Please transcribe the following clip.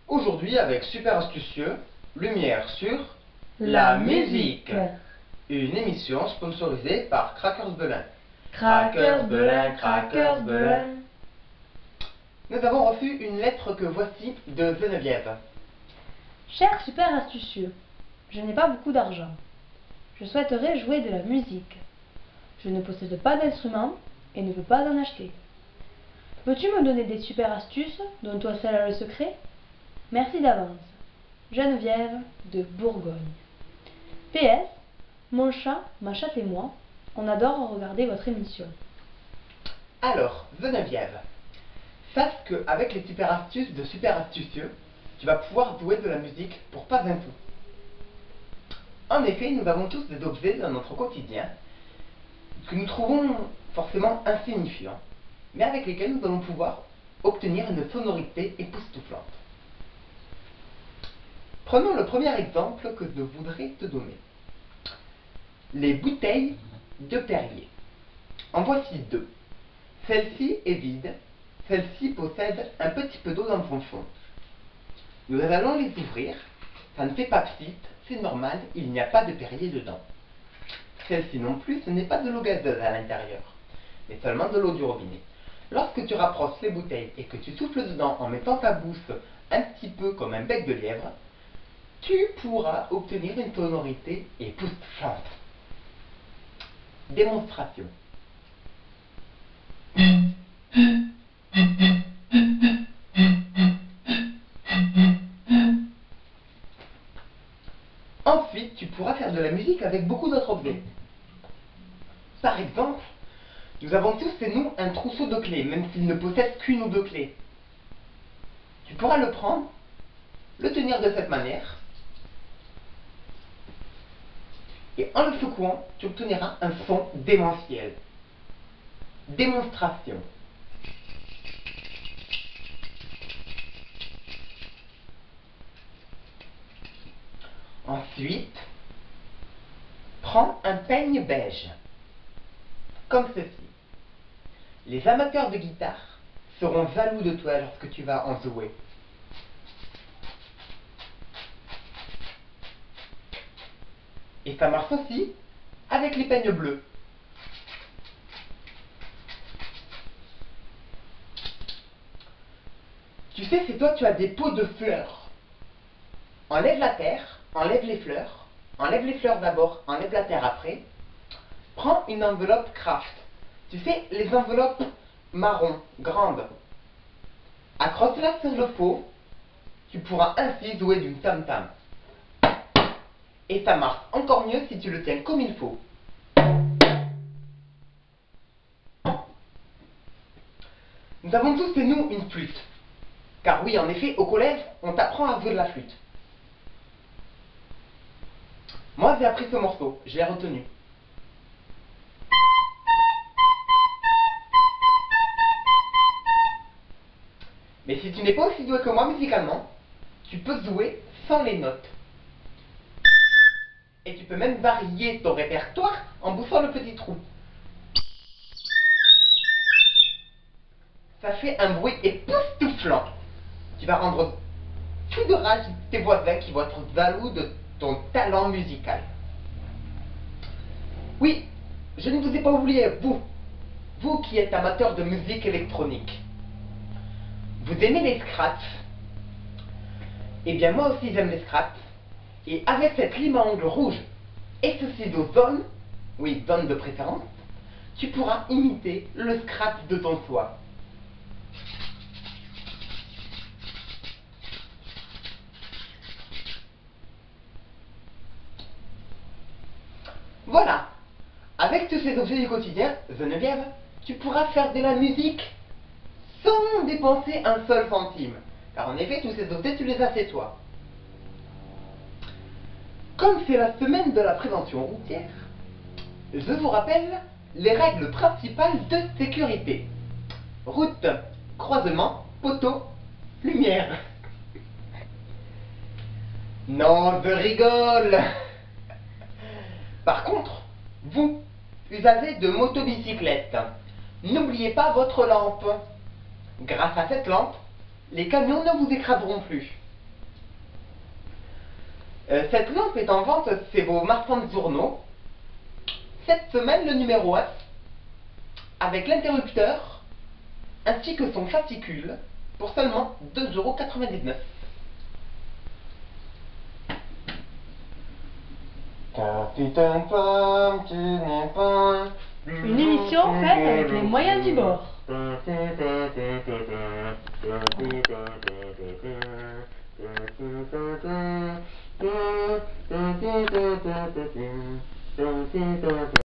Aujourd'hui, avec Super Astucieux, lumière sur la musique. Une émission sponsorisée par Crackers Belin. Crackers Belin, Crackers Belin. Nous avons reçu une lettre que voici de Geneviève. Cher Super Astucieux, je n'ai pas beaucoup d'argent. Je souhaiterais jouer de la musique. Je ne possède pas d'instrument et ne peux pas en acheter. Peux-tu me donner des super astuces dont toi seul as le secret? Merci d'avance. Geneviève de Bourgogne. PS, mon chat, ma chatte et moi, on adore regarder votre émission. Alors, Geneviève, sache qu'avec les super astuces de Super Astucieux, tu vas pouvoir jouer de la musique pour pas un tout. En effet, nous avons tous des objets dans notre quotidien que nous trouvons forcément insignifiants, mais avec lesquels nous allons pouvoir obtenir une sonorité époustouflante. Prenons le premier exemple que je voudrais te donner. Les bouteilles de Perrier. En voici deux. Celle-ci est vide, celle-ci possède un petit peu d'eau dans son fond. Nous allons les ouvrir, ça ne fait pas psite, c'est normal, il n'y a pas de Perrier dedans. Celle-ci non plus, ce n'est pas de l'eau gazeuse à l'intérieur, mais seulement de l'eau du robinet. Lorsque tu rapproches les bouteilles et que tu souffles dedans en mettant ta bouche un petit peu comme un bec de lièvre, tu pourras obtenir une sonorité époustouflante. Démonstration. Ensuite, tu pourras faire de la musique avec beaucoup d'autres objets. Par exemple, nous avons tous chez nous un trousseau de clés, même s'il ne possède qu'une ou deux clés. Tu pourras le prendre, le tenir de cette manière, et en le secouant, tu obtiendras un son démentiel. Démonstration. Ensuite, prends un peigne beige, comme ceci. Les amateurs de guitare seront jaloux de toi lorsque tu vas en jouer. Et ça marche aussi avec les peignes bleus. Tu sais, c'est toi, tu as des pots de fleurs. Enlève la terre, enlève les fleurs d'abord, enlève la terre après. Prends une enveloppe craft. Tu sais, les enveloppes marron, grandes. Accroche-la sur le pot, tu pourras ainsi jouer d'une tam-tam. Et ça marche encore mieux si tu le tiens comme il faut. Nous avons tous chez nous une flûte. Car oui, en effet, au collège, on t'apprend à jouer de la flûte. Moi, j'ai appris ce morceau, je l'ai retenu. Mais si tu n'es pas aussi doué que moi musicalement, tu peux jouer sans les notes. Et tu peux même varier ton répertoire en bouffant le petit trou. Ça fait un bruit époustouflant. Tu vas rendre fou de rage tes voisins qui vont être jaloux de ton talent musical. Oui, je ne vous ai pas oublié, vous qui êtes amateur de musique électronique. Vous aimez les scratchs? Eh bien moi aussi j'aime les scratchs. Et avec cette lime à ongles rouge et ceci de zone, oui, zone de préférence, tu pourras imiter le scratch de ton choix. Voilà. Avec tous ces objets du quotidien, Geneviève, tu pourras faire de la musique sans dépenser un seul centime. Car en effet, tous ces objets, tu les as chez toi. Comme c'est la semaine de la prévention routière, je vous rappelle les règles principales de sécurité. Route, croisement, poteau, lumière. Non, je rigole. Par contre, vous, usagers de motobicyclette, n'oubliez pas votre lampe. Grâce à cette lampe, les camions ne vous écraseront plus. Cette lampe est en vente chez vos marchands de journaux. Cette semaine, le numéro 1, avec l'interrupteur, ainsi que son fascicule, pour seulement 2,99 €. Capitaine Pomme qui n'est pas... Une émission faite avec les moyens du bord.